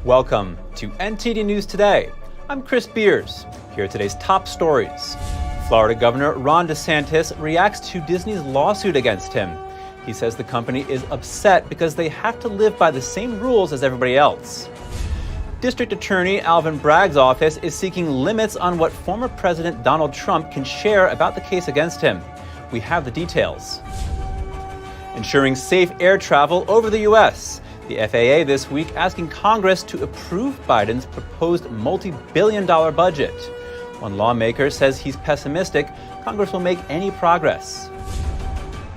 Welcome to NTD News Today. I'm Chris Beers. Here are today's top stories. Florida Governor Ron DeSantis reacts to Disney's lawsuit against him. He says the company is upset because they have to live by the same rules as everybody else. District Attorney Alvin Bragg's office is seeking limits on what former President Donald Trump can share about the case against him. We have the details. Ensuring safe air travel over the U.S. The FAA this week asking Congress to approve Biden's proposed multi-billion-dollar budget. One lawmaker says he's pessimistic Congress will make any progress.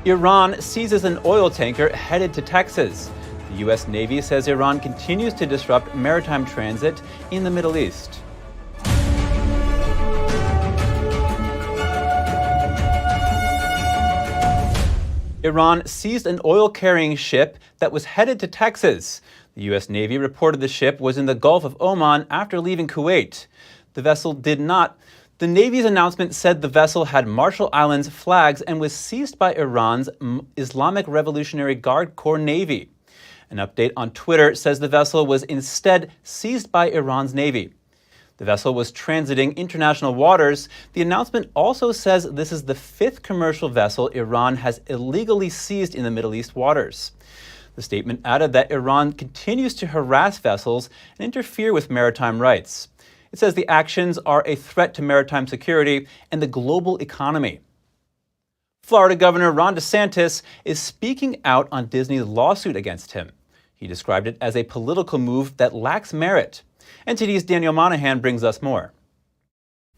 Iran seizes an oil tanker headed to Texas. The U.S. Navy says Iran continues to disrupt maritime transit in the Middle East. Iran seized an oil-carrying ship that was headed to Texas. The U.S. Navy reported the ship was in the Gulf of Oman after leaving Kuwait. The vessel did not. The Navy's announcement said the vessel had Marshall Islands flags and was seized by Iran's Islamic Revolutionary Guard Corps Navy. An update on Twitter says the vessel was instead seized by Iran's Navy. The vessel was transiting international waters. The announcement also says this is the fifth commercial vessel Iran has illegally seized in the Middle East waters. The statement added that Iran continues to harass vessels and interfere with maritime rights. It says the actions are a threat to maritime security and the global economy. Florida Governor Ron DeSantis is speaking out on Disney's lawsuit against him. He described it as a political move that lacks merit. NTD's Daniel Monahan brings us more.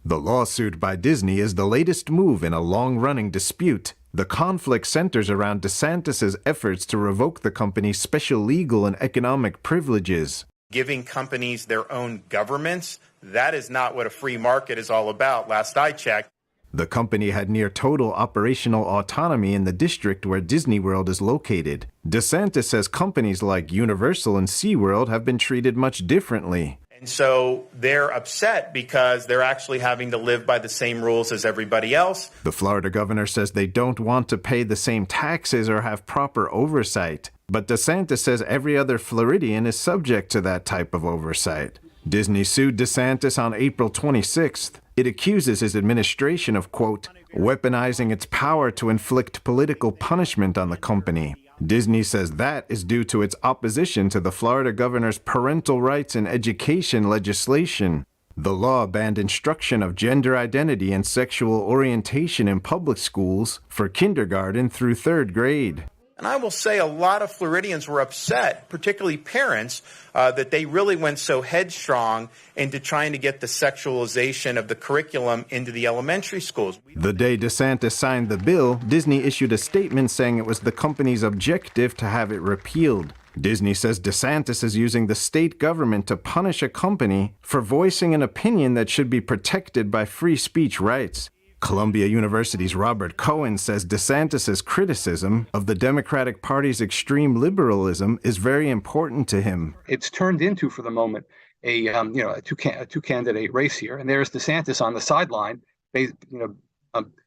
The lawsuit by Disney is the latest move in a long-running dispute. The conflict centers around DeSantis' efforts to revoke the company's special legal and economic privileges. Giving companies their own governments, that is not what a free market is all about, last I checked. The company had near total operational autonomy in the district where Disney World is located. DeSantis says companies like Universal and SeaWorld have been treated much differently. And so they're upset because they're actually having to live by the same rules as everybody else. The Florida governor says they don't want to pay the same taxes or have proper oversight. But DeSantis says every other Floridian is subject to that type of oversight. Disney sued DeSantis on April 26th. It accuses his administration of, quote, weaponizing its power to inflict political punishment on the company. Disney says that is due to its opposition to the Florida governor's parental rights and education legislation. The law banned instruction of gender identity and sexual orientation in public schools for kindergarten through third grade. And I will say a lot of Floridians were upset, particularly parents, that they really went so headstrong into trying to get the sexualization of the curriculum into the elementary schools. The day DeSantis signed the bill, Disney issued a statement saying it was the company's objective to have it repealed. Disney says DeSantis is using the state government to punish a company for voicing an opinion that should be protected by free speech rights. Columbia University's Robert Cohen says DeSantis' criticism of the Democratic Party's extreme liberalism is very important to him. It's turned into, for the moment, a two-candidate race here, and there's DeSantis on the sideline,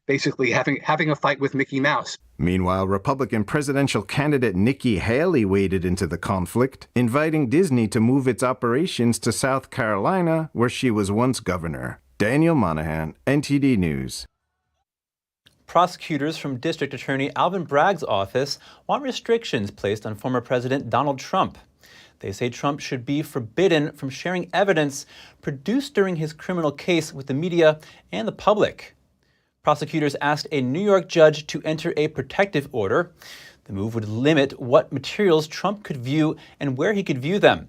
basically having a fight with Mickey Mouse. Meanwhile, Republican presidential candidate Nikki Haley waded into the conflict, inviting Disney to move its operations to South Carolina, where she was once governor. Daniel Monahan, NTD News. Prosecutors from District Attorney Alvin Bragg's office want restrictions placed on former President Donald Trump. They say Trump should be forbidden from sharing evidence produced during his criminal case with the media and the public. Prosecutors asked a New York judge to enter a protective order. The move would limit what materials Trump could view and where he could view them.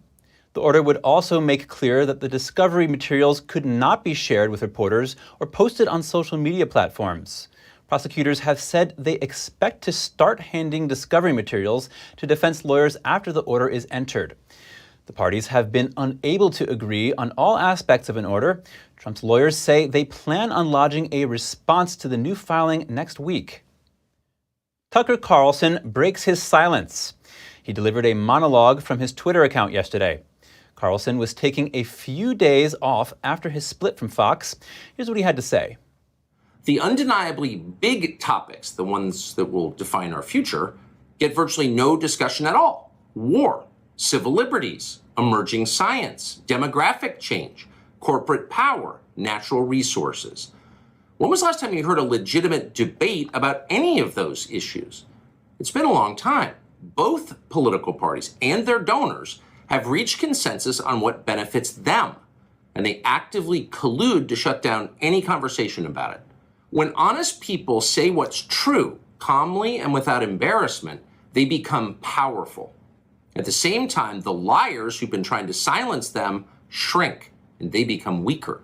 The order would also make clear that the discovery materials could not be shared with reporters or posted on social media platforms. Prosecutors have said they expect to start handing discovery materials to defense lawyers after the order is entered. The parties have been unable to agree on all aspects of an order. Trump's lawyers say they plan on lodging a response to the new filing next week. Tucker Carlson breaks his silence. He delivered a monologue from his Twitter account yesterday. Carlson was taking a few days off after his split from Fox. Here's what he had to say. The undeniably big topics, the ones that will define our future, get virtually no discussion at all. War, civil liberties, emerging science, demographic change, corporate power, natural resources. When was the last time you heard a legitimate debate about any of those issues? It's been a long time. Both political parties and their donors have reached consensus on what benefits them, and they actively collude to shut down any conversation about it. When honest people say what's true, calmly and without embarrassment, they become powerful. At the same time, the liars who've been trying to silence them shrink, and they become weaker.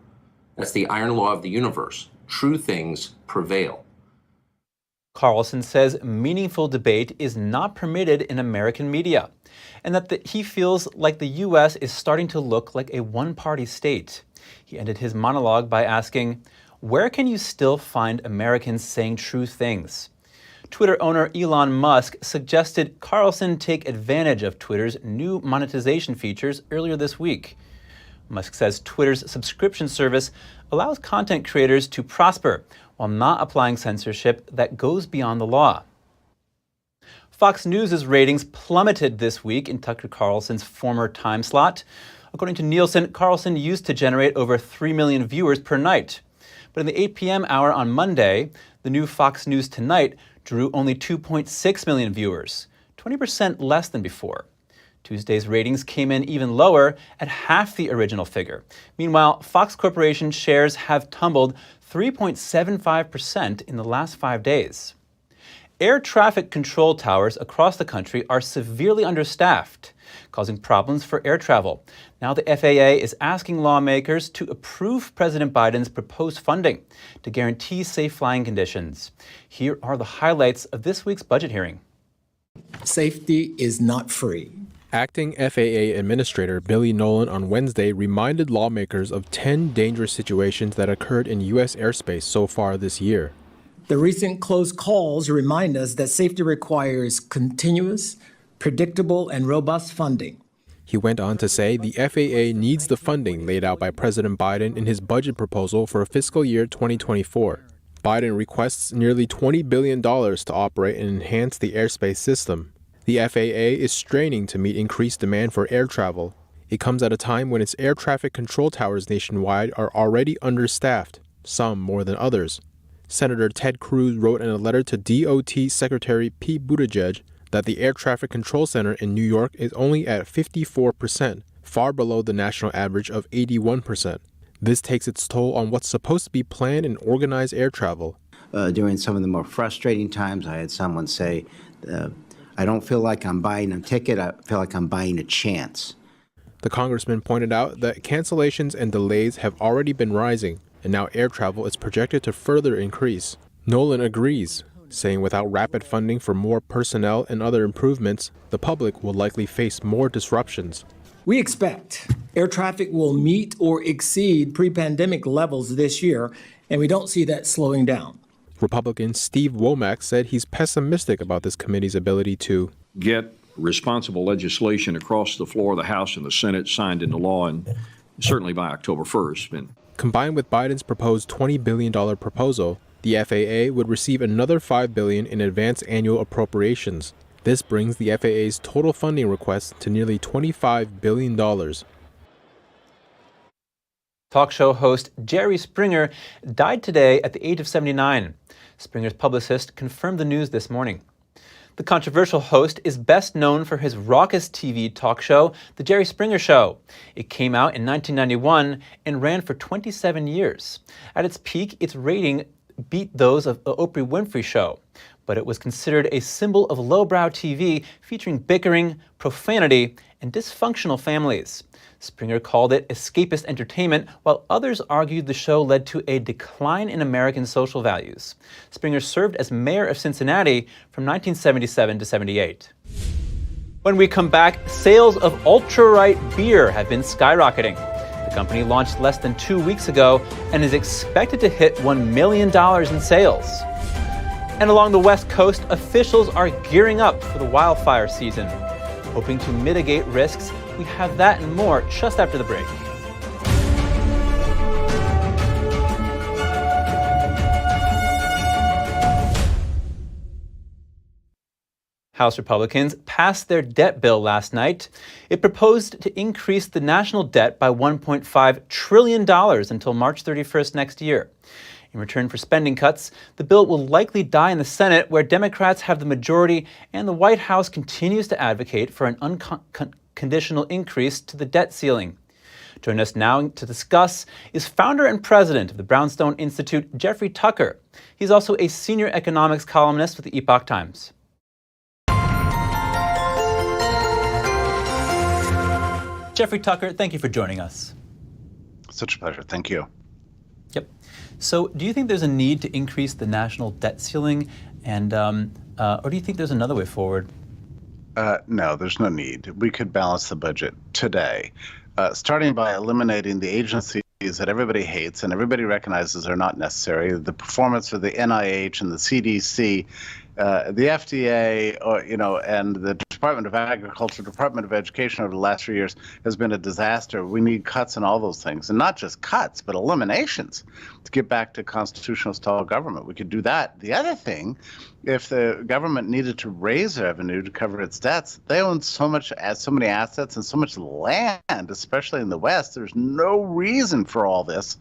That's the iron law of the universe. True things prevail. Carlson says meaningful debate is not permitted in American media, and that he feels like the U.S. is starting to look like a one-party state. He ended his monologue by asking, "Where can you still find Americans saying true things?" Twitter owner Elon Musk suggested Carlson take advantage of Twitter's new monetization features earlier this week. Musk says Twitter's subscription service allows content creators to prosper while not applying censorship that goes beyond the law. Fox News' ratings plummeted this week in Tucker Carlson's former time slot. According to Nielsen, Carlson used to generate over 3 million viewers per night. But in the 8 p.m. hour on Monday, the new Fox News Tonight drew only 2.6 million viewers, 20% less than before. Tuesday's ratings came in even lower at half the original figure. Meanwhile, Fox Corporation shares have tumbled 3.75% in the last 5 days. Air traffic control towers across the country are severely understaffed, causing problems for air travel. Now the FAA is asking lawmakers to approve President Biden's proposed funding to guarantee safe flying conditions. Here are the highlights of this week's budget hearing. Safety is not free. Acting FAA Administrator Billy Nolan on Wednesday reminded lawmakers of 10 dangerous situations that occurred in U.S. airspace so far this year. The recent close calls remind us that safety requires continuous, predictable, and robust funding. He went on to say the FAA needs the funding laid out by President Biden in his budget proposal for fiscal year 2024. Biden requests nearly $20 billion to operate and enhance the airspace system. The FAA is straining to meet increased demand for air travel. It comes at a time when its air traffic control towers nationwide are already understaffed, some more than others. Senator Ted Cruz wrote in a letter to DOT Secretary Pete Buttigieg that the Air Traffic Control Center in New York is only at 54%, far below the national average of 81%. This takes its toll on what's supposed to be planned and organized air travel. During some of the more frustrating times, I had someone say, I don't feel like I'm buying a ticket, I feel like I'm buying a chance. The congressman pointed out that cancellations and delays have already been rising, and now air travel is projected to further increase. Nolan agrees, saying without rapid funding for more personnel and other improvements, the public will likely face more disruptions. We expect air traffic will meet or exceed pre-pandemic levels this year, and we don't see that slowing down. Republican Steve Womack said he's pessimistic about this committee's ability to get responsible legislation across the floor of the House and the Senate signed into law, and certainly by October 1st. Combined with Biden's proposed $20 billion proposal, the FAA would receive another $5 billion in advance annual appropriations. This brings the FAA's total funding request to nearly $25 billion. Talk show host Jerry Springer died today at the age of 79. Springer's publicist confirmed the news this morning. The controversial host is best known for his raucous TV talk show, The Jerry Springer Show. It came out in 1991 and ran for 27 years. At its peak, its rating beat those of The Oprah Winfrey Show, but it was considered a symbol of lowbrow TV featuring bickering, profanity, and dysfunctional families. Springer called it escapist entertainment, while others argued the show led to a decline in American social values. Springer served as mayor of Cincinnati from 1977 to 78. When we come back, sales of ultra-light beer have been skyrocketing. The company launched less than 2 weeks ago and is expected to hit $1 million in sales. And along the West Coast, officials are gearing up for the wildfire season. Hoping to mitigate risks, we have that and more just after the break. House Republicans passed their debt bill last night. It proposed to increase the national debt by $1.5 trillion until March 31st next year. In return for spending cuts, the bill will likely die in the Senate, where Democrats have the majority, and the White House continues to advocate for an unconditional increase to the debt ceiling. Joining us now to discuss is founder and president of the Brownstone Institute, Jeffrey Tucker. He's also a senior economics columnist with the Epoch Times. Jeffrey Tucker, thank you for joining us. Such a pleasure. Thank you. Yep. So do you think there's a need to increase the national debt ceiling, and or do you think there's another way forward? No, there's no need. We could balance the budget today, starting by eliminating the agencies that everybody hates and everybody recognizes are not necessary. The performance of the NIH and the CDC, the FDA, and the Department of Agriculture, Department of Education over the last 3 years has been a disaster. We need cuts in all those things, and not just cuts, but eliminations to get back to constitutional style government. We could do that. The other thing, if the government needed to raise revenue to cover its debts, they own so many assets and so much land, especially in the West. There's no reason for all this.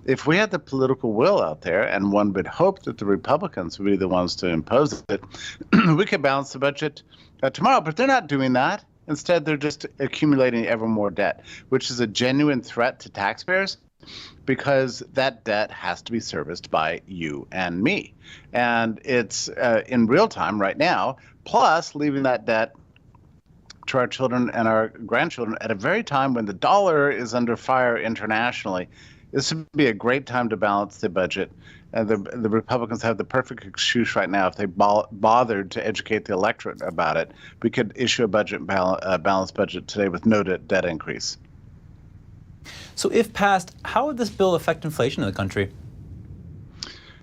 If we had the political will out there, and one would hope that the Republicans would be the ones to impose it, we could balance the budget tomorrow. But they're not doing that. Instead, they're just accumulating ever more debt, which is a genuine threat to taxpayers, because that debt has to be serviced by you and me. And it's in real time right now, plus leaving that debt to our children and our grandchildren at a very time when the dollar is under fire internationally. This would be a great time to balance the budget. The Republicans have the perfect excuse right now. If they bothered to educate the electorate about it, we could issue a balanced budget today with no debt increase. So if passed, how would this bill affect inflation in the country?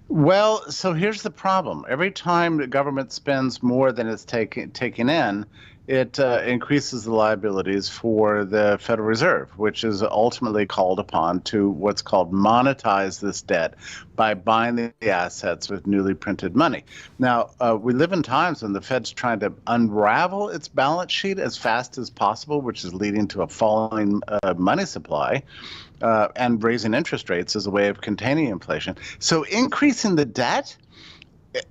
Well, so here's the problem. Every time the government spends more than it's taking in, it increases the liabilities for the Federal Reserve, which is ultimately called upon to what's called monetize this debt by buying the assets with newly printed money. Now, we live in times when the Fed's trying to unravel its balance sheet as fast as possible, which is leading to a falling money supply. And raising interest rates as a way of containing inflation. So increasing the debt,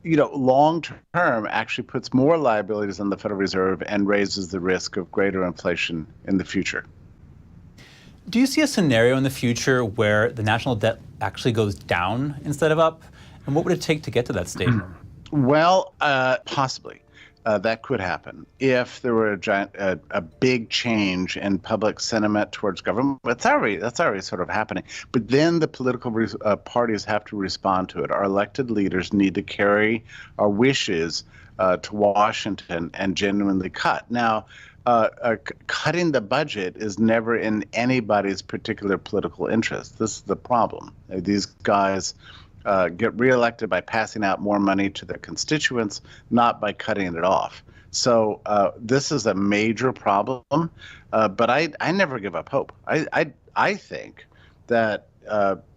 long term actually puts more liabilities on the Federal Reserve and raises the risk of greater inflation in the future. Do you see a scenario in the future where the national debt actually goes down instead of up? And what would it take to get to that state? Well, possibly. That could happen if there were a big change in public sentiment towards government. That's already sort of happening. But then the political parties have to respond to it. Our elected leaders need to carry our wishes to Washington and genuinely cut. Now, cutting the budget is never in anybody's particular political interest. This is the problem. These guys get reelected by passing out more money to their constituents, not by cutting it off. So this is a major problem, but I never give up hope. I think that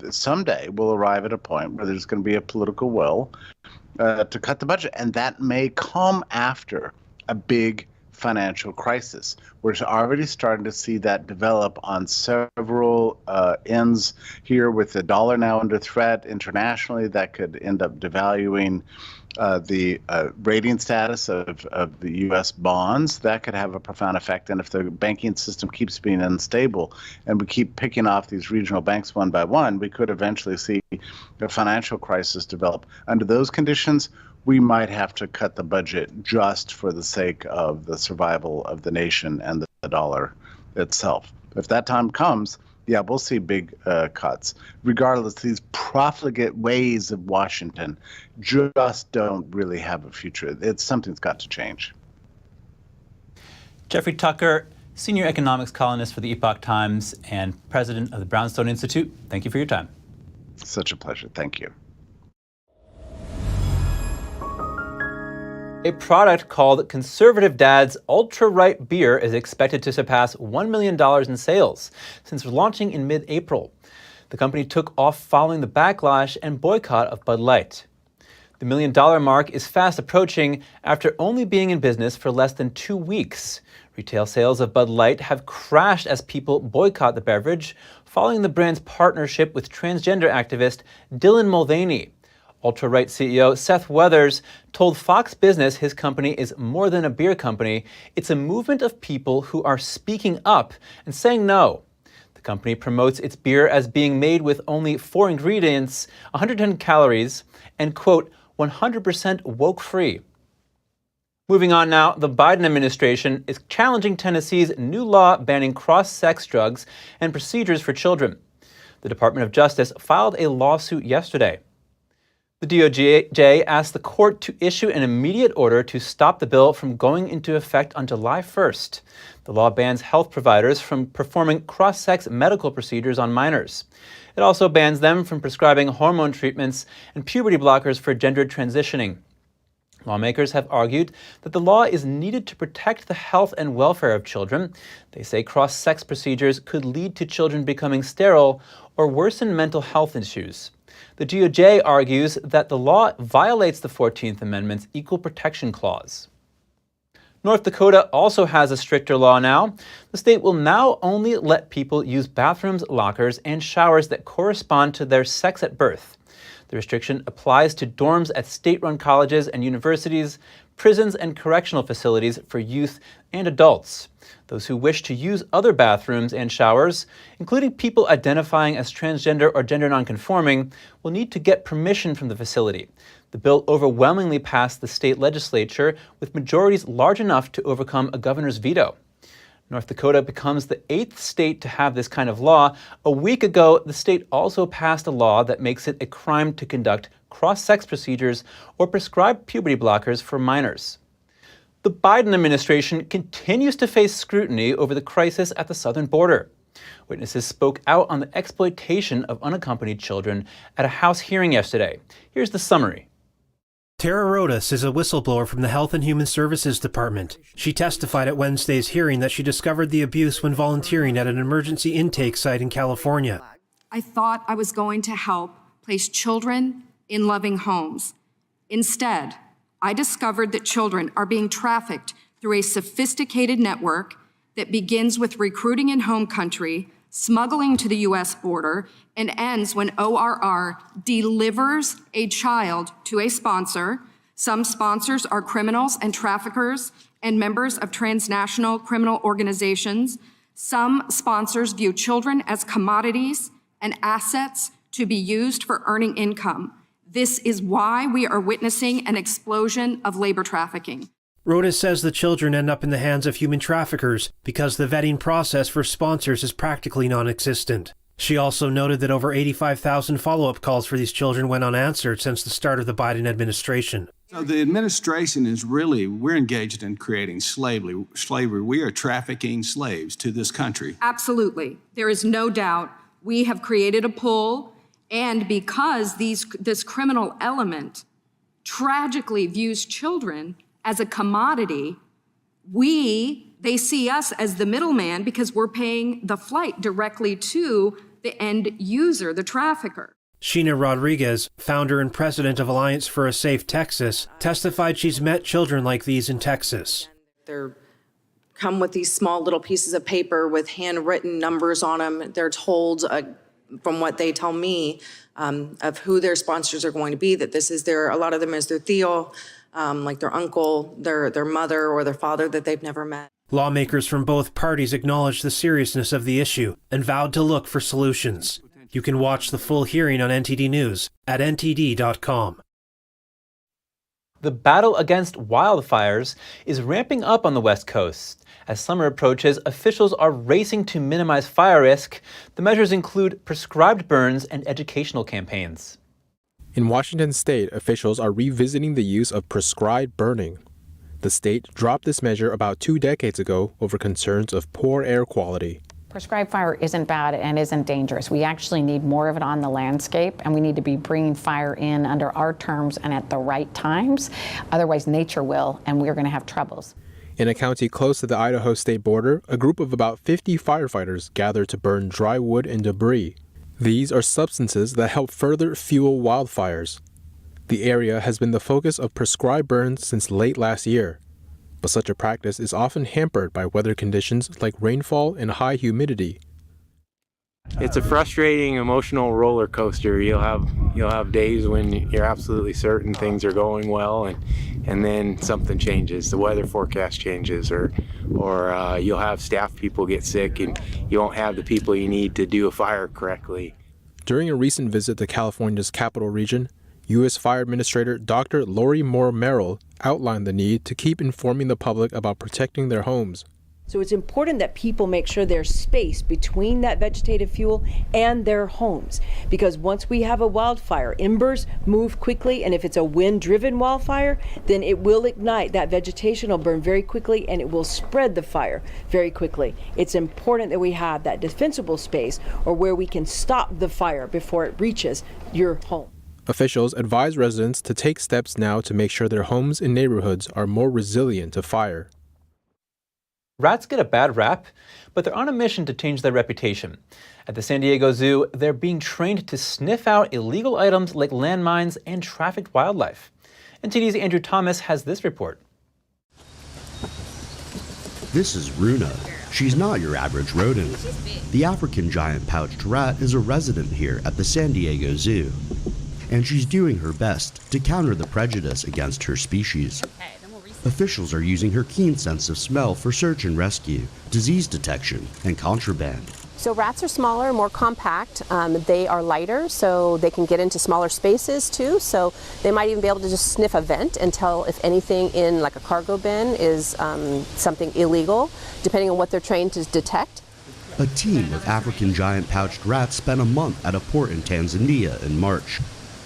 someday we'll arrive at a point where there's going to be a political will to cut the budget, and that may come after a big financial crisis. We're already starting to see that develop on several ends here, with the dollar now under threat internationally. That could end up devaluing the rating status of the U.S. bonds. That could have a profound effect. And if the banking system keeps being unstable and we keep picking off these regional banks one by one, we could eventually see a financial crisis develop. Under those conditions, we might have to cut the budget just for the sake of the survival of the nation and the dollar itself. If that time comes, yeah, we'll see big cuts. Regardless, these profligate ways of Washington just don't really have a future. Something's got to change. Jeffrey Tucker, senior economics columnist for the Epoch Times and president of the Brownstone Institute, thank you for your time. Such a pleasure. Thank you. A product called Conservative Dad's Ultra-Right Beer is expected to surpass $1 million in sales since launching in mid-April. The company took off following the backlash and boycott of Bud Light. The $1 million mark is fast approaching after only being in business for less than 2 weeks. Retail sales of Bud Light have crashed as people boycott the beverage, following the brand's partnership with transgender activist Dylan Mulvaney. Ultra-right CEO Seth Weathers told Fox Business his company is more than a beer company. It's a movement of people who are speaking up and saying no. The company promotes its beer as being made with only 4 ingredients, 110 calories, and, quote, 100% woke-free. Moving on now, the Biden administration is challenging Tennessee's new law banning cross-sex drugs and procedures for children. The Department of Justice filed a lawsuit yesterday. The DOJ asked the court to issue an immediate order to stop the bill from going into effect on July 1st. The law bans health providers from performing cross-sex medical procedures on minors. It also bans them from prescribing hormone treatments and puberty blockers for gender transitioning. Lawmakers have argued that the law is needed to protect the health and welfare of children. They say cross-sex procedures could lead to children becoming sterile or worsen mental health issues. The DOJ argues that the law violates the 14th Amendment's Equal Protection Clause. North Dakota also has a stricter law now. The state will now only let people use bathrooms, lockers, and showers that correspond to their sex at birth. The restriction applies to dorms at state-run colleges and universities, prisons and correctional facilities for youth and adults. Those who wish to use other bathrooms and showers, including people identifying as transgender or gender nonconforming, will need to get permission from the facility. The bill overwhelmingly passed the state legislature with majorities large enough to overcome a governor's veto. North Dakota becomes the 8th state to have this kind of law. A week ago, the state also passed a law that makes it a crime to conduct cross-sex procedures or prescribe puberty blockers for minors. The Biden administration continues to face scrutiny over the crisis at the southern border. Witnesses spoke out on the exploitation of unaccompanied children at a House hearing yesterday. Here's the summary. Tara Rodas is a whistleblower from the Health and Human Services Department. She testified at Wednesday's hearing that she discovered the abuse when volunteering at an emergency intake site in California. I thought I was going to help place children in loving homes. Instead, I discovered that children are being trafficked through a sophisticated network that begins with recruiting in home country, smuggling to the U.S. border, and ends when ORR delivers a child to a sponsor. Some sponsors are criminals and traffickers and members of transnational criminal organizations. Some sponsors view children as commodities and assets to be used for earning income. This is why we are witnessing an explosion of labor trafficking. Rodas says the children end up in the hands of human traffickers because the vetting process for sponsors is practically non-existent. She also noted that over 85,000 follow-up calls for these children went unanswered since the start of the Biden administration. So the administration is we're engaged in creating slavery. We are trafficking slaves to this country. Absolutely. There is no doubt we have created a pull, and because this criminal element tragically views children as a commodity, they see us as the middleman because we're paying the flight directly to the end user, the trafficker. Sheena Rodriguez, founder and president of Alliance for a Safe Texas, testified she's met children like these in Texas. They come with these small little pieces of paper with handwritten numbers on them. They're told, from what they tell me, of who their sponsors are going to be, that this is a lot of them is their tío, like their uncle, their mother, or their father that they've never met. Lawmakers from both parties acknowledged the seriousness of the issue and vowed to look for solutions. You can watch the full hearing on NTD News at ntd.com. The battle against wildfires is ramping up on the West Coast. As summer approaches, officials are racing to minimize fire risk. The measures include prescribed burns and educational campaigns. In Washington state, officials are revisiting the use of prescribed burning. The state dropped this measure about 2 decades ago over concerns of poor air quality. Prescribed fire isn't bad and isn't dangerous. We actually need more of it on the landscape, and we need to be bringing fire in under our terms and at the right times. Otherwise, nature will, and we're going to have troubles. In a county close to the Idaho state border, a group of about 50 firefighters gathered to burn dry wood and debris. These are substances that help further fuel wildfires. The area has been the focus of prescribed burns since late last year. But such a practice is often hampered by weather conditions like rainfall and high humidity. It's a frustrating emotional roller coaster. You'll have days when you're absolutely certain things are going well, and then something changes. The weather forecast changes, or you'll have staff people get sick, and you won't have the people you need to do a fire correctly. During a recent visit to California's capital region, U.S. Fire Administrator Dr. Lori Moore Merrill outlined the need to keep informing the public about protecting their homes. So it's important that people make sure there's space between that vegetative fuel and their homes, because once we have a wildfire, embers move quickly, and if it's a wind-driven wildfire, then it will ignite. That vegetation will burn very quickly, and it will spread the fire very quickly. It's important that we have that defensible space, or where we can stop the fire before it reaches your home. Officials advise residents to take steps now to make sure their homes and neighborhoods are more resilient to fire. Rats get a bad rap, but they're on a mission to change their reputation. At the San Diego Zoo, they're being trained to sniff out illegal items like landmines and trafficked wildlife. NTD's Andrew Thomas has this report. This is Runa. She's not your average rodent. The African giant pouched rat is a resident here at the San Diego Zoo, and she's doing her best to counter the prejudice against her species. Officials are using her keen sense of smell for search and rescue, disease detection, and contraband. So rats are smaller, more compact. They are lighter, so they can get into smaller spaces too. So they might even be able to just sniff a vent and tell if anything in like a cargo bin is something illegal, depending on what they're trained to detect. A team of African giant pouched rats spent a month at a port in Tanzania in March.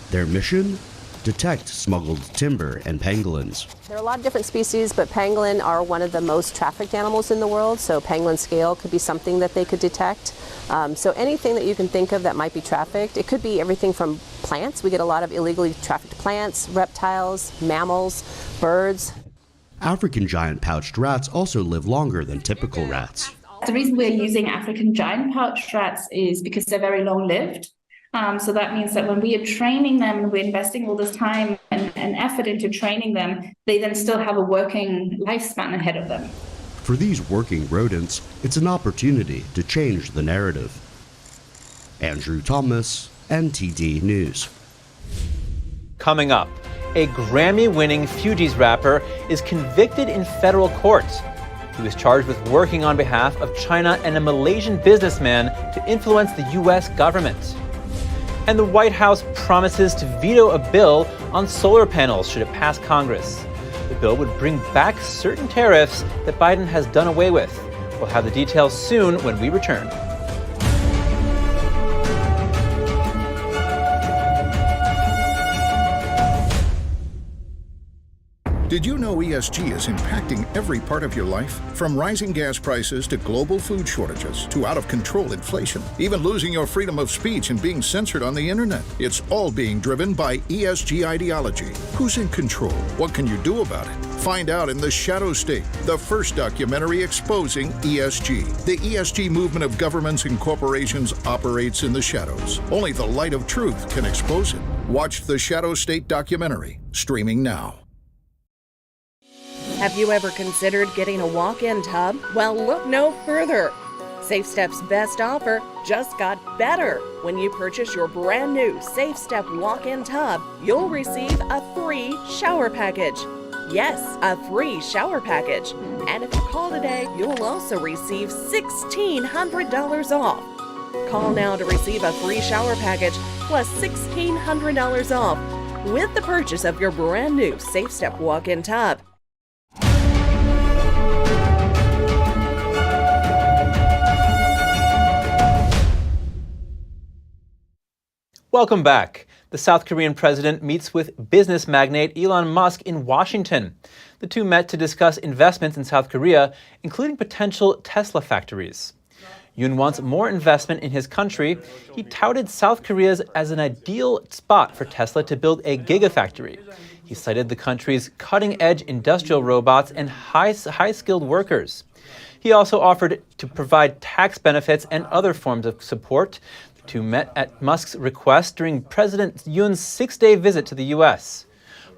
Their mission? Detect smuggled timber and pangolins. There are a lot of different species, but pangolin are one of the most trafficked animals in the world, so pangolin scale could be something that they could detect. So anything that you can think of that might be trafficked. It could be everything from plants. We get a lot of illegally trafficked plants, reptiles, mammals, birds. African giant pouched rats also live longer than typical rats. The reason we're using African giant pouched rats is because they're very long-lived. So that means that when we are training them and we're investing all this time and effort into training them, they then still have a working lifespan ahead of them. For these working rodents, it's an opportunity to change the narrative. Andrew Thomas, NTD News. Coming up, a Grammy-winning Fugees rapper is convicted in federal court. He was charged with working on behalf of China and a Malaysian businessman to influence the U.S. government. And the White House promises to veto a bill on solar panels should it pass Congress. The bill would bring back certain tariffs that Biden has done away with. We'll have the details soon when we return. Did you know ESG is impacting every part of your life? From rising gas prices to global food shortages to out-of-control inflation, even losing your freedom of speech and being censored on the internet. It's all being driven by ESG ideology. Who's in control? What can you do about it? Find out in The Shadow State, the first documentary exposing ESG. The ESG movement of governments and corporations operates in the shadows. Only the light of truth can expose it. Watch The Shadow State documentary, streaming now. Have you ever considered getting a walk-in tub? Well, look no further. Safe Step's best offer just got better. When you purchase your brand new Safe Step walk-in tub, you'll receive a free shower package. Yes, a free shower package. And if you call today, you'll also receive $1,600 off. Call now to receive a free shower package plus $1,600 off with the purchase of your brand new Safe Step walk-in tub. Welcome back. The South Korean president meets with business magnate Elon Musk in Washington. The two met to discuss investments in South Korea, including potential Tesla factories. Yuan wants more investment in his country. He touted South Korea as an ideal spot for Tesla to build a gigafactory. He cited the country's cutting-edge industrial robots and high-skilled workers. He also offered to provide tax benefits and other forms of support. The two met at Musk's request during President Yuan's 6-day visit to the U.S.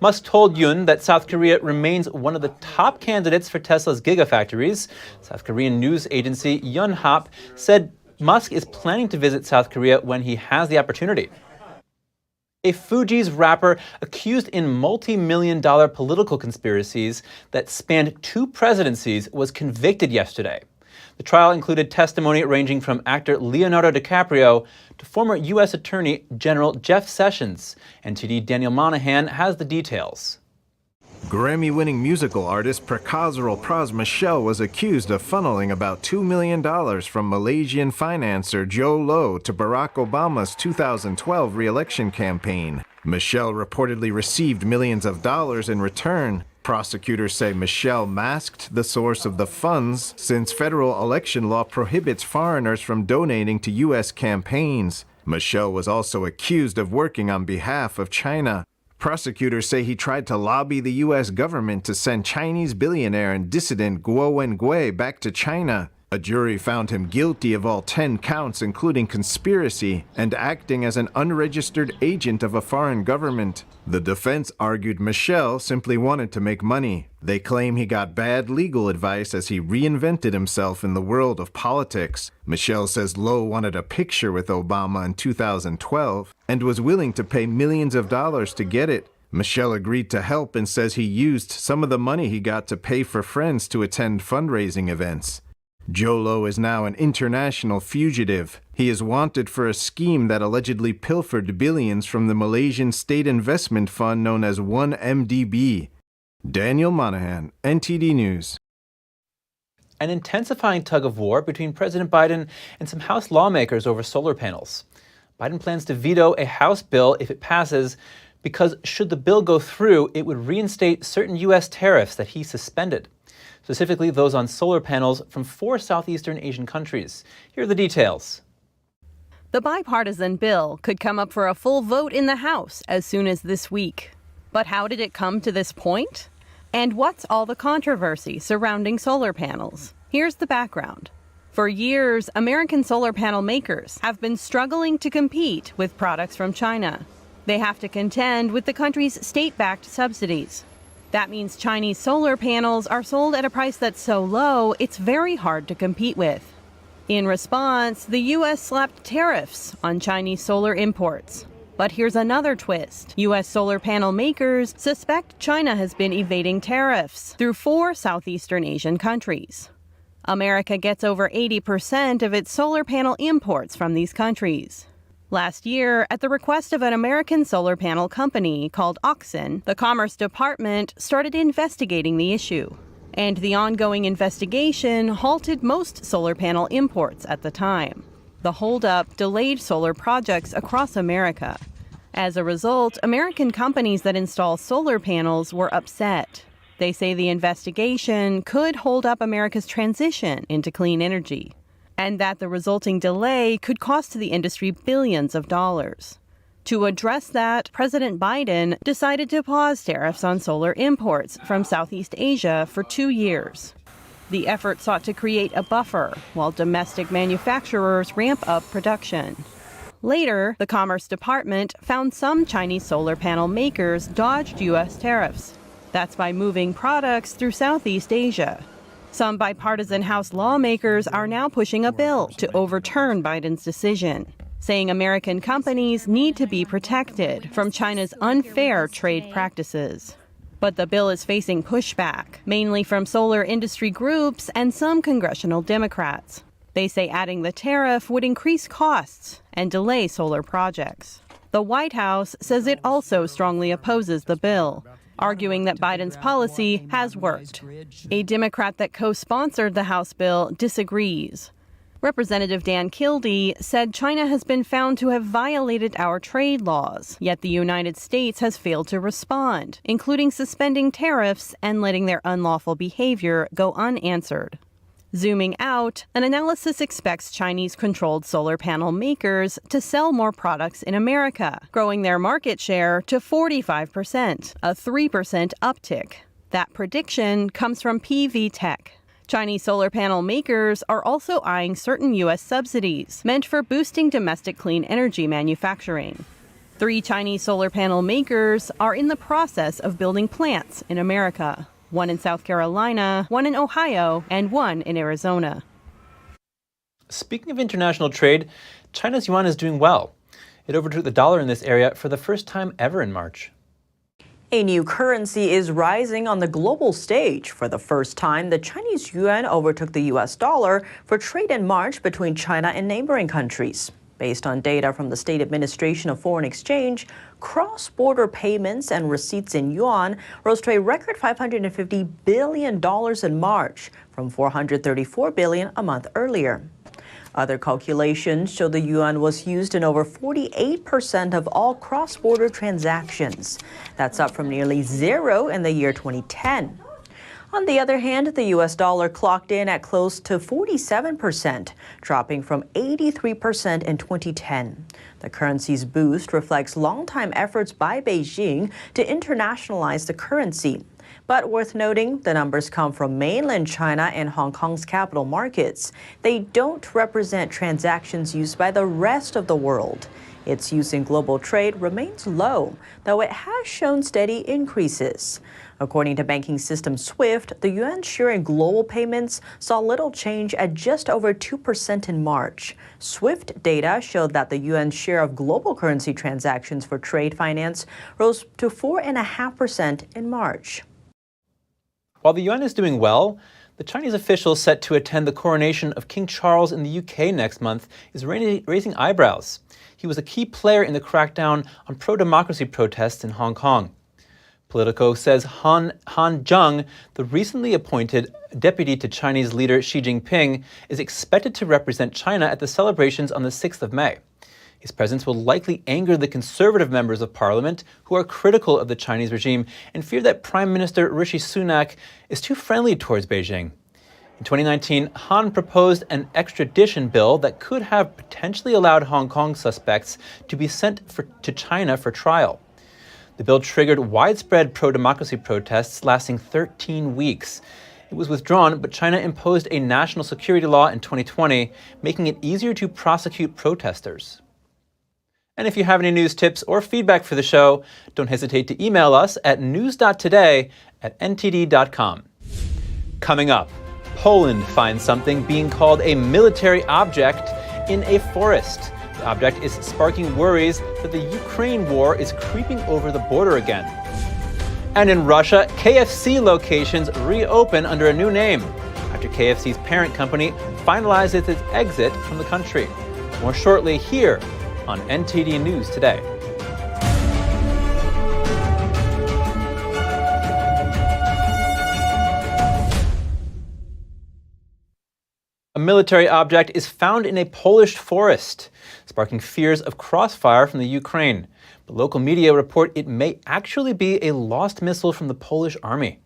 Musk told Yuan that South Korea remains one of the top candidates for Tesla's gigafactories. South Korean news agency Yonhap said Musk is planning to visit South Korea when he has the opportunity. A Fugees rapper accused in multi-million-dollar political conspiracies that spanned 2 presidencies was convicted yesterday. The trial included testimony ranging from actor Leonardo DiCaprio to former U.S. Attorney General Jeff Sessions. NTD Daniel Monahan has the details. Grammy-winning musical artist Prakazral Pras Michelle was accused of funneling about $2 million from Malaysian financier Joe Low to Barack Obama's 2012 re-election campaign. Michelle reportedly received millions of dollars in return. Prosecutors say Michelle masked the source of the funds since federal election law prohibits foreigners from donating to U.S. campaigns. Michelle was also accused of working on behalf of China. Prosecutors say he tried to lobby the U.S. government to send Chinese billionaire and dissident Guo Wengui back to China. A jury found him guilty of all 10 counts, including conspiracy and acting as an unregistered agent of a foreign government. The defense argued Michelle simply wanted to make money. They claim he got bad legal advice as he reinvented himself in the world of politics. Michelle says Low wanted a picture with Obama in 2012 and was willing to pay millions of dollars to get it. Michelle agreed to help and says he used some of the money he got to pay for friends to attend fundraising events. Joe Low is now an international fugitive. He is wanted for a scheme that allegedly pilfered billions from the Malaysian state investment fund known as 1MDB. Daniel Monahan, NTD News. An intensifying tug-of-war between President Biden and some House lawmakers over solar panels. Biden plans to veto a House bill if it passes because should the bill go through, it would reinstate certain U.S. tariffs that he suspended, specifically those on solar panels from 4 Southeastern Asian countries. Here are the details. The bipartisan bill could come up for a full vote in the House as soon as this week. But how did it come to this point? And what's all the controversy surrounding solar panels? Here's the background. For years, American solar panel makers have been struggling to compete with products from China. They have to contend with the country's state-backed subsidies. That means Chinese solar panels are sold at a price that's so low, it's very hard to compete with. In response, the U.S. slapped tariffs on Chinese solar imports. But here's another twist. U.S. solar panel makers suspect China has been evading tariffs through 4 Southeastern Asian countries. America gets over 80% of its solar panel imports from these countries. Last year, at the request of an American solar panel company called Oxen, the Commerce Department started investigating the issue. And the ongoing investigation halted most solar panel imports at the time. The holdup delayed solar projects across America. As a result, American companies that install solar panels were upset. They say the investigation could hold up America's transition into clean energy, and that the resulting delay could cost the industry billions of dollars. To address that, President Biden decided to pause tariffs on solar imports from Southeast Asia for 2 years. The effort sought to create a buffer while domestic manufacturers ramp up production. Later, the Commerce Department found some Chinese solar panel makers dodged U.S. tariffs. That's by moving products through Southeast Asia. Some bipartisan House lawmakers are now pushing a bill to overturn Biden's decision, saying American companies need to be protected from China's unfair trade practices. But the bill is facing pushback, mainly from solar industry groups and some congressional Democrats. They say adding the tariff would increase costs and delay solar projects. The White House says it also strongly opposes the bill, arguing that Biden's policy has worked. A Democrat that co-sponsored the House bill disagrees. Representative Dan Kildee said China has been found to have violated our trade laws, yet the United States has failed to respond, including suspending tariffs and letting their unlawful behavior go unanswered. Zooming out, an analysis expects Chinese-controlled solar panel makers to sell more products in America, growing their market share to 45%, a 3% uptick. That prediction comes from PV Tech. Chinese solar panel makers are also eyeing certain U.S. subsidies meant for boosting domestic clean energy manufacturing. 3 Chinese solar panel makers are in the process of building plants in America. 1 in South Carolina, 1 in Ohio, and 1 in Arizona. Speaking of international trade, China's yuan is doing well. It overtook the dollar in this area for the first time ever in March. A new currency is rising on the global stage. For the first time, the Chinese yuan overtook the U.S. dollar for trade in March between China and neighboring countries. Based on data from the State Administration of Foreign Exchange, cross-border payments and receipts in yuan rose to a record $550 billion in March, from $434 billion a month earlier. Other calculations show the yuan was used in over 48% of all cross-border transactions. That's up from nearly zero in the year 2010. On the other hand, the U.S. dollar clocked in at close to 47%, dropping from 83% in 2010. The currency's boost reflects long-time efforts by Beijing to internationalize the currency. But worth noting, the numbers come from mainland China and Hong Kong's capital markets. They don't represent transactions used by the rest of the world. Its use in global trade remains low, though it has shown steady increases. According to banking system Swift, the yuan's share in global payments saw little change at just over 2% in March. Swift data showed that the yuan's share of global currency transactions for trade finance rose to 4.5% in March. While the yuan is doing well, the Chinese official set to attend the coronation of King Charles in the UK next month is raising eyebrows. He was a key player in the crackdown on pro-democracy protests in Hong Kong. Politico says Han Zheng, the recently appointed deputy to Chinese leader Xi Jinping, is expected to represent China at the celebrations on the 6th of May. His presence will likely anger the conservative members of parliament who are critical of the Chinese regime and fear that Prime Minister Rishi Sunak is too friendly towards Beijing. In 2019, Han proposed an extradition bill that could have potentially allowed Hong Kong suspects to be sent to China for trial. The bill triggered widespread pro-democracy protests lasting 13 weeks. It was withdrawn, but China imposed a national security law in 2020, making it easier to prosecute protesters. And if you have any news tips or feedback for the show, don't hesitate to email us at news.today@ntd.com. Coming up, Poland finds something being called a military object in a forest. The object is sparking worries that the Ukraine war is creeping over the border again. And in Russia, KFC locations reopen under a new name after KFC's parent company finalizes its exit from the country. More shortly here on NTD News Today. A military object is found in a Polish forest, sparking fears of crossfire from the Ukraine. But local media report it may actually be a lost missile from the Polish army.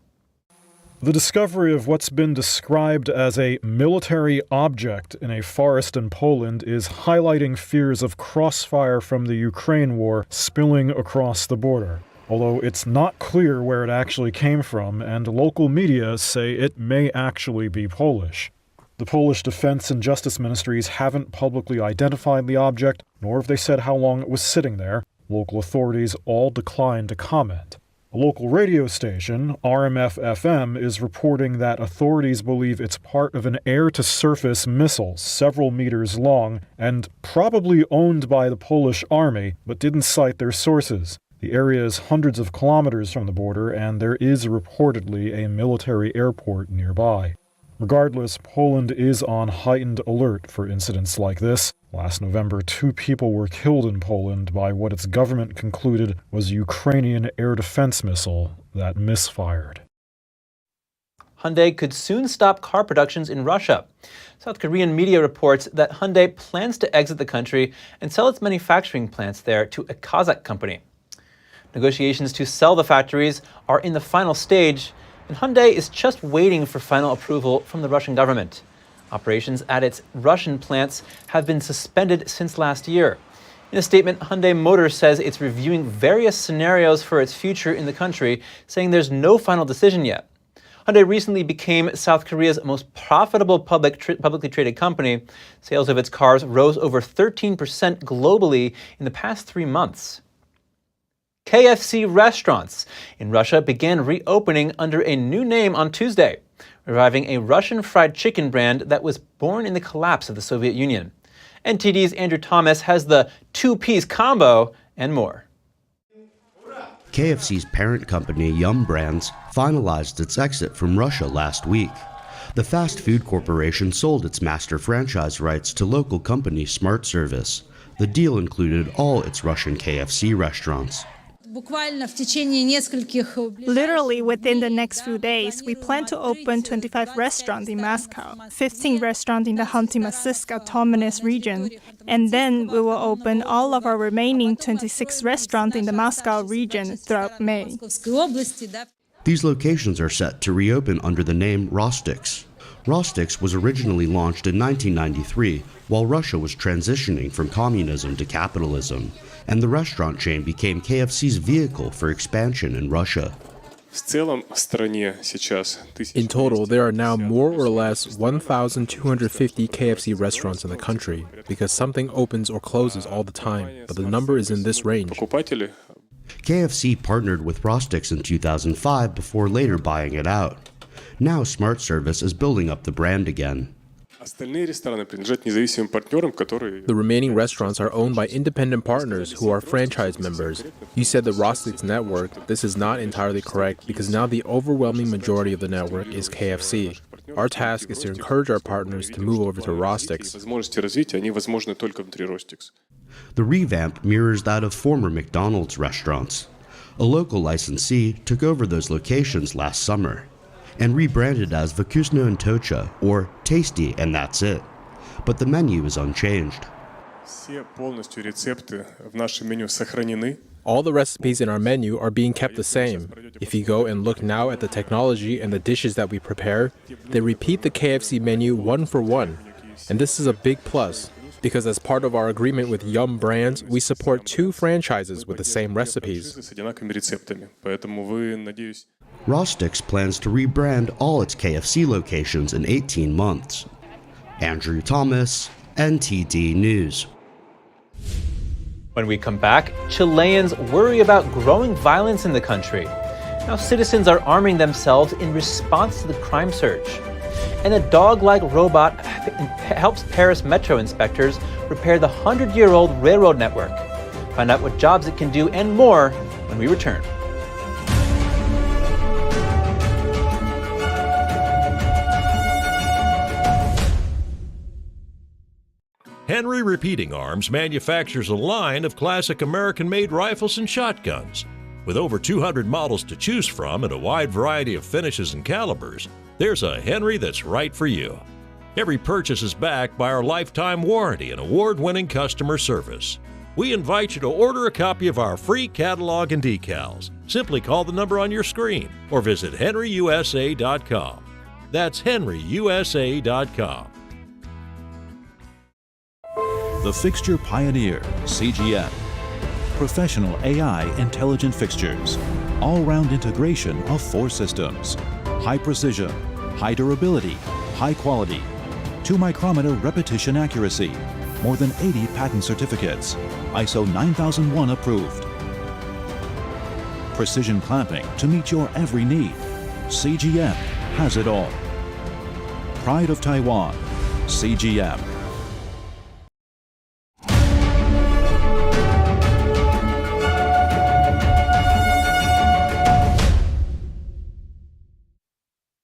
The discovery of what's been described as a military object in a forest in Poland is highlighting fears of crossfire from the Ukraine war spilling across the border. Although it's not clear where it actually came from, and local media say it may actually be Polish. The Polish Defense and Justice Ministries haven't publicly identified the object, nor have they said how long it was sitting there. Local authorities all declined to comment. A local radio station, RMF-FM, is reporting that authorities believe it's part of an air-to-surface missile several meters long and probably owned by the Polish army, but didn't cite their sources. The area is hundreds of kilometers from the border, and there is reportedly a military airport nearby. Regardless, Poland is on heightened alert for incidents like this. Last November, 2 people were killed in Poland by what its government concluded was a Ukrainian air defense missile that misfired. Hyundai could soon stop car productions in Russia. South Korean media reports that Hyundai plans to exit the country and sell its manufacturing plants there to a Kazakh company. Negotiations to sell the factories are in the final stage, and Hyundai is just waiting for final approval from the Russian government. Operations at its Russian plants have been suspended since last year. In a statement, Hyundai Motors says it's reviewing various scenarios for its future in the country, saying there's no final decision yet. Hyundai recently became South Korea's most profitable publicly traded company. Sales of its cars rose over 13% globally in the past 3 months. KFC restaurants in Russia began reopening under a new name on Tuesday, reviving a Russian fried chicken brand that was born in the collapse of the Soviet Union. NTD's Andrew Thomas has the two-piece combo and more. KFC's parent company, Yum Brands, finalized its exit from Russia last week. The fast food corporation sold its master franchise rights to local company Smart Service. The deal included all its Russian KFC restaurants. Literally within the next few days, we plan to open 25 restaurants in Moscow, 15 restaurants in the Khanty-Mansiysk Autonomous Region, and then we will open all of our remaining 26 restaurants in the Moscow region throughout May. These locations are set to reopen under the name Rostix. Rostix was originally launched in 1993 while Russia was transitioning from communism to capitalism, and the restaurant chain became KFC's vehicle for expansion in Russia. In total, there are now more or less 1,250 KFC restaurants in the country because something opens or closes all the time, but the number is in this range. KFC partnered with Rostix in 2005 before later buying it out. Now Smart Service is building up the brand again. The remaining restaurants are owned by independent partners who are franchise members. You said the Rostix network. This is not entirely correct because now the overwhelming majority of the network is KFC. Our task is to encourage our partners to move over to Rostix. The revamp mirrors that of former McDonald's restaurants. A local licensee took over those locations last summer and rebranded as Vkusno and Tocha, or Tasty and That's It. But the menu is unchanged. All the recipes in our menu are being kept the same. If you go and look now at the technology and the dishes that we prepare, they repeat the KFC menu one for one. And this is a big plus, because as part of our agreement with Yum Brands, we support 2 franchises with the same recipes. Rostix plans to rebrand all its KFC locations in 18 months. Andrew Thomas, NTD News. When we come back, Chileans worry about growing violence in the country. Now citizens are arming themselves in response to the crime surge. And a dog-like robot helps Paris metro inspectors repair the 100-year-old railroad network. Find out what jobs it can do and more when we return. Henry Repeating Arms manufactures a line of classic American-made rifles and shotguns. With over 200 models to choose from and a wide variety of finishes and calibers, there's a Henry that's right for you. Every purchase is backed by our lifetime warranty and award-winning customer service. We invite you to order a copy of our free catalog and decals. Simply call the number on your screen or visit henryusa.com. That's henryusa.com. The Fixture Pioneer, CGM. Professional AI intelligent fixtures. All-round integration of 4 systems. High precision, high durability, high quality. 2-micrometer repetition accuracy. More than 80 patent certificates. ISO 9001 approved. Precision clamping to meet your every need. CGM has it all. Pride of Taiwan, CGM.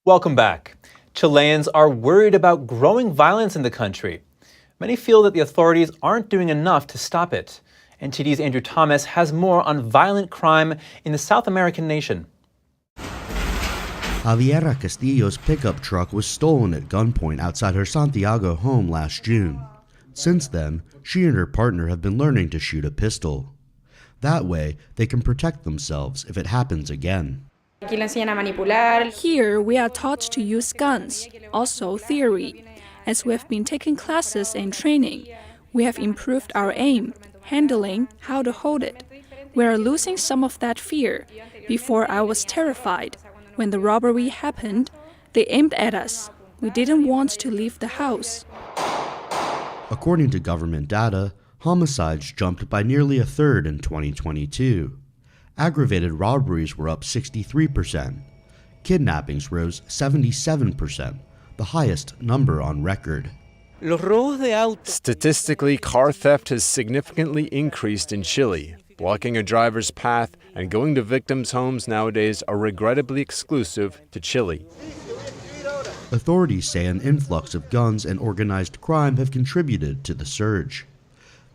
Welcome back. Chileans are worried about growing violence in the country. Many feel that the authorities aren't doing enough to stop it. NTD's Andrew Thomas has more on violent crime in the South American nation. Javiera Castillo's pickup truck was stolen at gunpoint outside her Santiago home last June. Since then, she and her partner have been learning to shoot a pistol. That way, they can protect themselves if it happens again. Here, we are taught to use guns, also theory. As we have been taking classes and training, we have improved our aim, handling, how to hold it. We are losing some of that fear. Before I was terrified. When the robbery happened, they aimed at us. We didn't want to leave the house. According to government data, homicides jumped by nearly a third in 2022. Aggravated robberies were up 63%. Kidnappings rose 77%, the highest number on record. Statistically, car theft has significantly increased in Chile. Blocking a driver's path and going to victims' homes nowadays are regrettably exclusive to Chile. Authorities say an influx of guns and organized crime have contributed to the surge.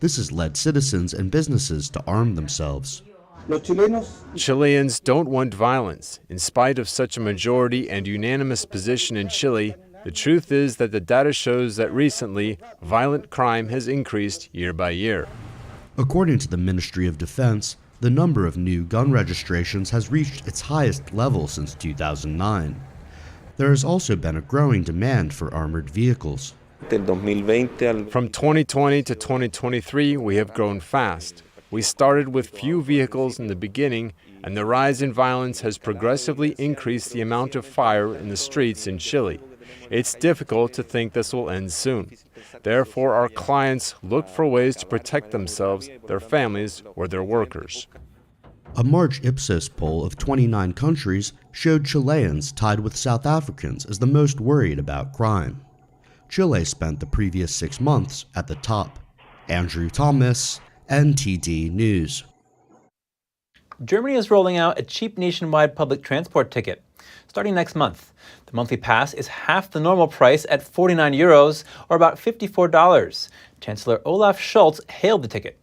This has led citizens and businesses to arm themselves. Chileans don't want violence. In spite of such a majority and unanimous position in Chile, the truth is that the data shows that recently, violent crime has increased year by year. According to the Ministry of Defense, the number of new gun registrations has reached its highest level since 2009. There has also been a growing demand for armored vehicles. From 2020 to 2023, we have grown fast. We started with few vehicles in the beginning, and the rise in violence has progressively increased the amount of fire in the streets in Chile. It's difficult to think this will end soon. Therefore, our clients look for ways to protect themselves, their families, or their workers. A March Ipsos poll of 29 countries showed Chileans tied with South Africans as the most worried about crime. Chile spent the previous 6 months at the top. Andrew Thomas, NTD News. Germany is rolling out a cheap nationwide public transport ticket. Starting next month, the monthly pass is half the normal price at €49, or about $54. Chancellor Olaf Scholz hailed the ticket.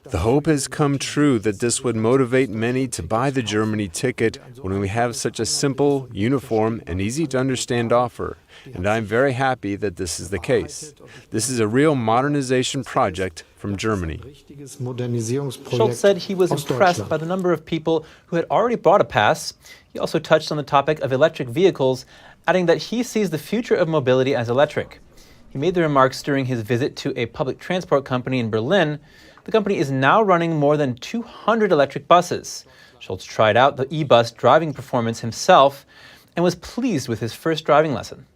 The hope has come true that this would motivate many to buy the Germany ticket when we have such a simple, uniform, and easy-to-understand offer, and I'm very happy that this is the case. This is a real modernization project from Germany. Scholz said he was impressed by the number of people who had already bought a pass. He also touched on the topic of electric vehicles, adding that he sees the future of mobility as electric. He made the remarks during his visit to a public transport company in Berlin. The company is now running more than 200 electric buses. Scholz tried out the e-bus driving performance himself and was pleased with his first driving lesson.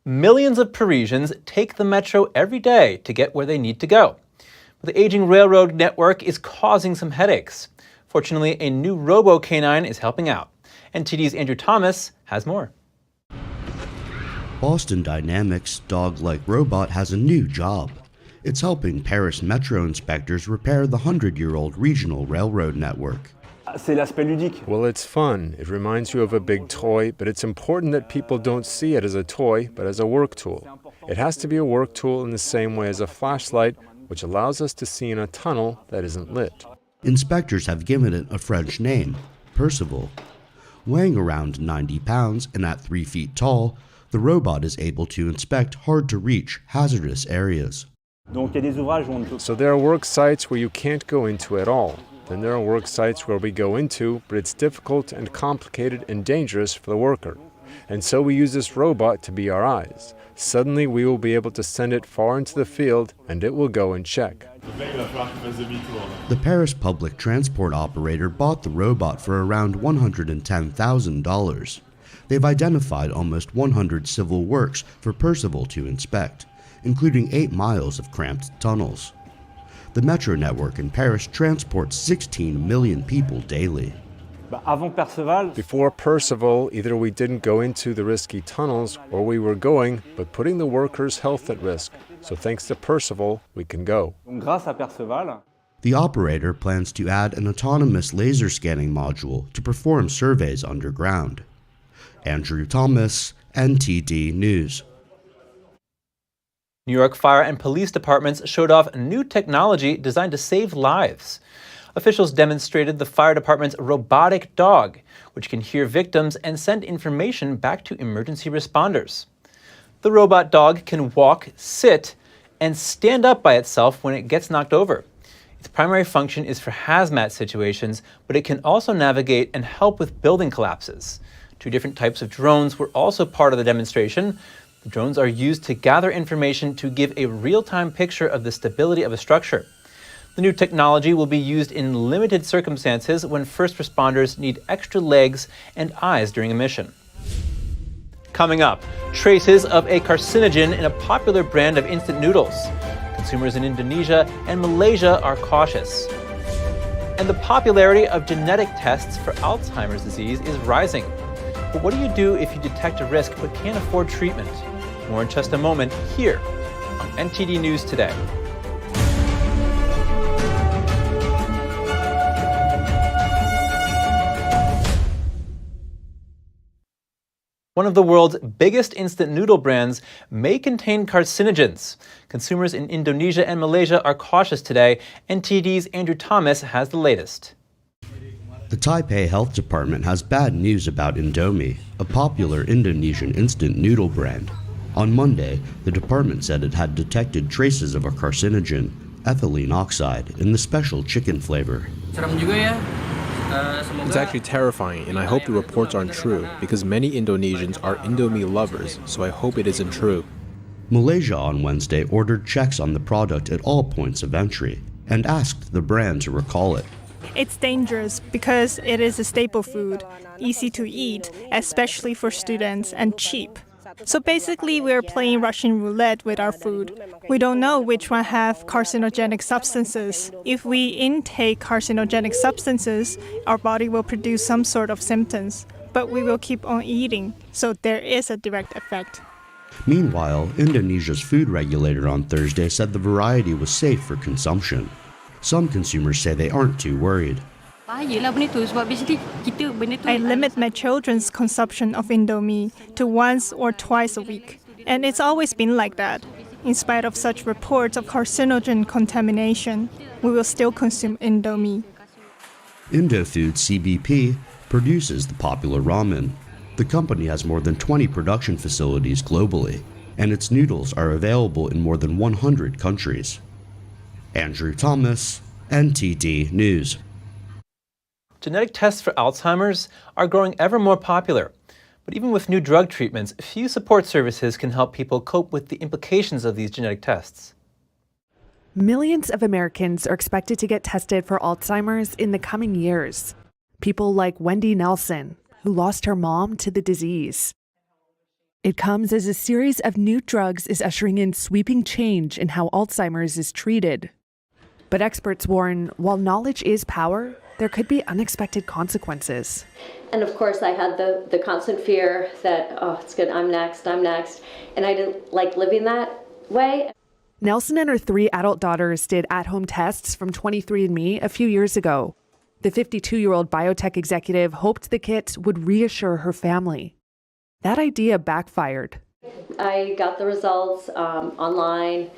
Millions of Parisians take the metro every day to get where they need to go. But the aging railroad network is causing some headaches. Fortunately, a new robo-canine is helping out. NTD's Andrew Thomas has more. Boston Dynamics' dog-like robot has a new job. It's helping Paris metro inspectors repair the 100-year-old regional railroad network. Well, it's fun. It reminds you of a big toy, but it's important that people don't see it as a toy, but as a work tool. It has to be a work tool in the same way as a flashlight, which allows us to see in a tunnel that isn't lit. Inspectors have given it a French name, Percival. Weighing around 90 pounds and at 3 feet tall, the robot is able to inspect hard-to-reach, hazardous areas. So there are work sites where you can't go into at all. Then there are work sites where we go into, but it's difficult and complicated and dangerous for the worker. And so we use this robot to be our eyes. Suddenly we will be able to send it far into the field and it will go and check. The Paris public transport operator bought the robot for around $110,000. They've identified almost 100 civil works for Percival to inspect, including 8 miles of cramped tunnels. The metro network in Paris transports 16 million people daily. Before Percival, either we didn't go into the risky tunnels or we were going, but putting the workers' health at risk. So thanks to Percival, we can go. The operator plans to add an autonomous laser scanning module to perform surveys underground. Andrew Thomas, NTD News. New York fire and police departments showed off new technology designed to save lives. Officials demonstrated the fire department's robotic dog, which can hear victims and send information back to emergency responders. The robot dog can walk, sit, and stand up by itself when it gets knocked over. Its primary function is for hazmat situations, but it can also navigate and help with building collapses. 2 different types of drones were also part of the demonstration. The drones are used to gather information to give a real-time picture of the stability of a structure. The new technology will be used in limited circumstances when first responders need extra legs and eyes during a mission. Coming up, traces of a carcinogen in a popular brand of instant noodles. Consumers in Indonesia and Malaysia are cautious. And the popularity of genetic tests for Alzheimer's disease is rising. But what do you do if you detect a risk but can't afford treatment? More in just a moment here on NTD News Today. One of the world's biggest instant noodle brands may contain carcinogens. Consumers in Indonesia and Malaysia are cautious today. NTD's Andrew Thomas has the latest. The Taipei Health Department has bad news about Indomie, a popular Indonesian instant noodle brand. On Monday, the department said it had detected traces of a carcinogen, ethylene oxide, in the special chicken flavor. It's actually terrifying, and I hope the reports aren't true, because many Indonesians are Indomie lovers, so I hope it isn't true. Malaysia on Wednesday ordered checks on the product at all points of entry and asked the brand to recall it. It's dangerous because it is a staple food, easy to eat, especially for students, and cheap. So basically, we're playing Russian roulette with our food. We don't know which one have carcinogenic substances. If we intake carcinogenic substances, our body will produce some sort of symptoms, but we will keep on eating, so there is a direct effect. Meanwhile, Indonesia's food regulator on Thursday said the variety was safe for consumption. Some consumers say they aren't too worried. I limit my children's consumption of Indomie to once or twice a week, and it's always been like that. In spite of such reports of carcinogen contamination, we will still consume Indomie. Indofood CBP produces the popular ramen. The company has more than 20 production facilities globally, and its noodles are available in more than 100 countries. Andrew Thomas, NTD News. Genetic tests for Alzheimer's are growing ever more popular. But even with new drug treatments, few support services can help people cope with the implications of these genetic tests. Millions of Americans are expected to get tested for Alzheimer's in the coming years. People like Wendy Nelson, who lost her mom to the disease. It comes as a series of new drugs is ushering in sweeping change in how Alzheimer's is treated. But experts warn, while knowledge is power, there could be unexpected consequences. And of course, I had the constant fear that, oh, it's good, I'm next. And I didn't like living that way. Nelson and her 3 adult daughters did at-home tests from 23andMe a few years ago. The 52-year-old biotech executive hoped the kit would reassure her family. That idea backfired. I got the results online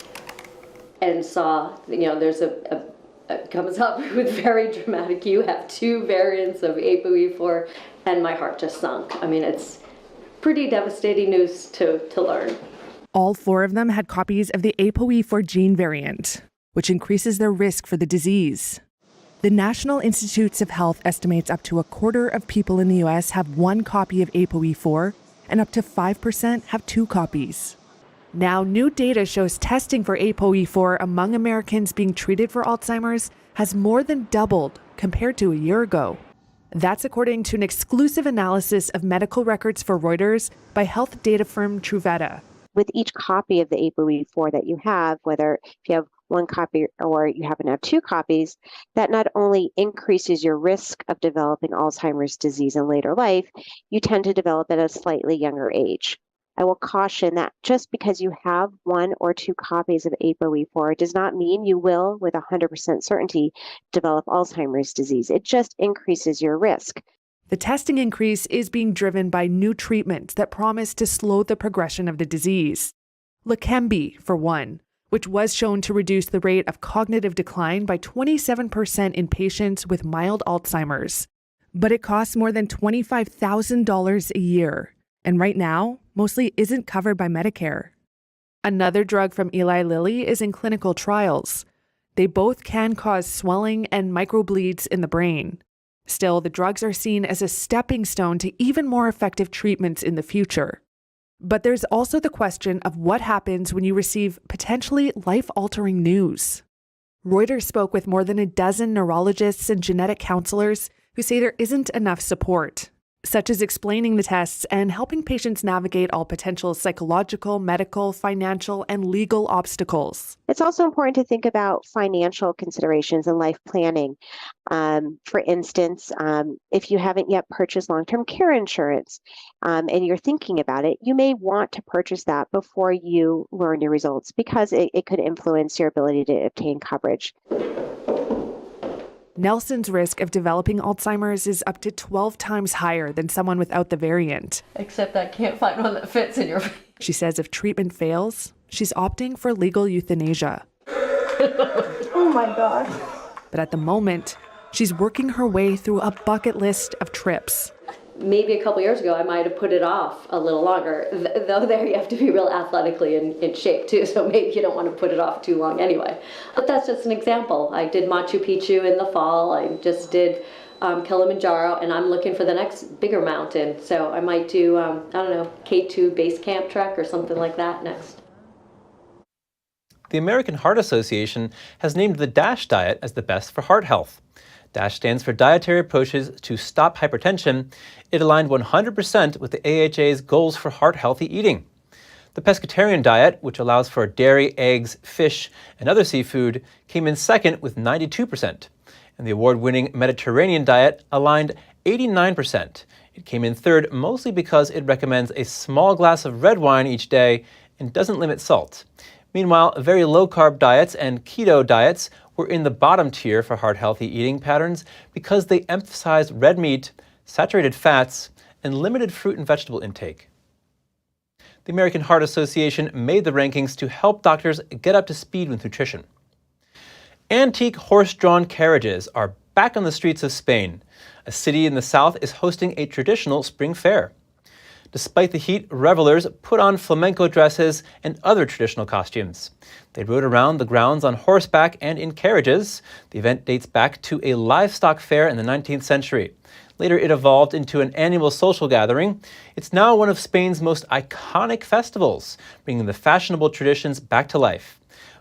and saw, there's a comes up with very dramatic, you have 2 variants of ApoE4, and my heart just sunk. I mean, it's pretty devastating news to learn. All 4 of them had copies of the ApoE4 gene variant, which increases their risk for the disease. The National Institutes of Health estimates up to a quarter of people in the U.S. have 1 copy of ApoE4, and up to 5% have 2 copies. Now, new data shows testing for ApoE4 among Americans being treated for Alzheimer's has more than doubled compared to a year ago. That's according to an exclusive analysis of medical records for Reuters by health data firm Truveta. With each copy of the ApoE4 that you have, whether if you have 1 copy or you happen to have 2 copies, that not only increases your risk of developing Alzheimer's disease in later life, you tend to develop at a slightly younger age. I will caution that just because you have 1 or 2 copies of ApoE4 does not mean you will, with 100% certainty, develop Alzheimer's disease. It just increases your risk. The testing increase is being driven by new treatments that promise to slow the progression of the disease. Leqembi, for one, which was shown to reduce the rate of cognitive decline by 27% in patients with mild Alzheimer's. But it costs more than $25,000 a year, and right now, mostly isn't covered by Medicare. Another drug from Eli Lilly is in clinical trials. They both can cause swelling and microbleeds in the brain. Still, the drugs are seen as a stepping stone to even more effective treatments in the future. But there's also the question of what happens when you receive potentially life-altering news. Reuters spoke with more than a dozen neurologists and genetic counselors who say there isn't enough support, such as explaining the tests and helping patients navigate all potential psychological, medical, financial, and legal obstacles. It's also important to think about financial considerations and life planning. For instance, if you haven't yet purchased long-term care insurance and you're thinking about it, you may want to purchase that before you learn your results because it could influence your ability to obtain coverage. Nelson's risk of developing Alzheimer's is up to 12 times higher than someone without the variant. Except I can't find one that fits in your... She says if treatment fails, she's opting for legal euthanasia. Oh my God. But at the moment, she's working her way through a bucket list of trips. Maybe a couple years ago, I might have put it off a little longer. Though there you have to be real athletically in shape too, so maybe you don't want to put it off too long anyway. But that's just an example. I did Machu Picchu in the fall. I just did Kilimanjaro, and I'm looking for the next bigger mountain. So I might do, I don't know, K2 base camp trek or something like that next. The American Heart Association has named the DASH diet as the best for heart health. DASH stands for Dietary Approaches to Stop Hypertension. It aligned 100% with the AHA's goals for heart-healthy eating. The pescatarian diet, which allows for dairy, eggs, fish, and other seafood, came in second with 92%. And the award-winning Mediterranean diet aligned 89%. It came in third mostly because it recommends a small glass of red wine each day and doesn't limit salt. Meanwhile, very low-carb diets and keto diets were in the bottom tier for heart-healthy eating patterns because they emphasized red meat, saturated fats, and limited fruit and vegetable intake. The American Heart Association made the rankings to help doctors get up to speed with nutrition. Antique horse-drawn carriages are back on the streets of Spain. A city in the south is hosting a traditional spring fair. Despite the heat, revelers put on flamenco dresses and other traditional costumes. They rode around the grounds on horseback and in carriages. The event dates back to a livestock fair in the 19th century. Later, it evolved into an annual social gathering. It's now one of Spain's most iconic festivals, bringing the fashionable traditions back to life.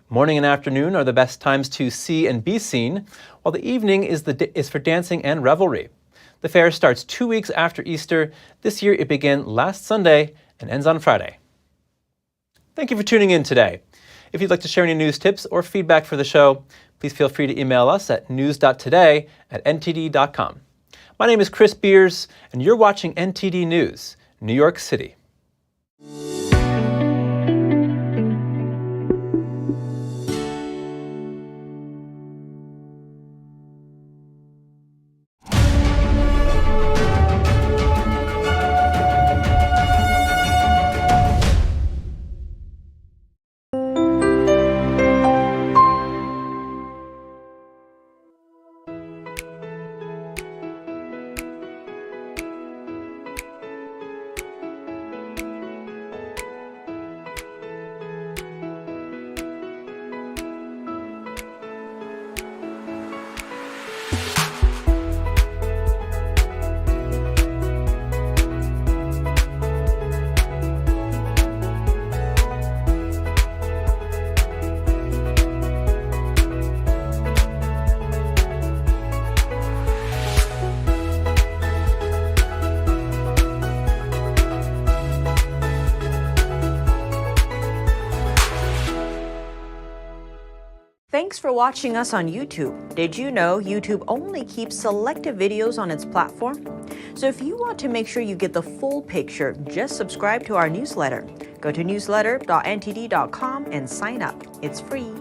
Morning and afternoon are the best times to see and be seen, while the evening is for dancing and revelry. The fair starts 2 weeks after Easter. This year it began last Sunday and ends on Friday. Thank you for tuning in today. If you'd like to share any news tips or feedback for the show, please feel free to email us at news.today@ntd.com. My name is Chris Beers, and you're watching NTD News, New York City. Thanks for watching us on YouTube. Did you know YouTube only keeps selective videos on its platform? So if you want to make sure you get the full picture, just subscribe to our newsletter. Go to newsletter.ntd.com and sign up. It's free.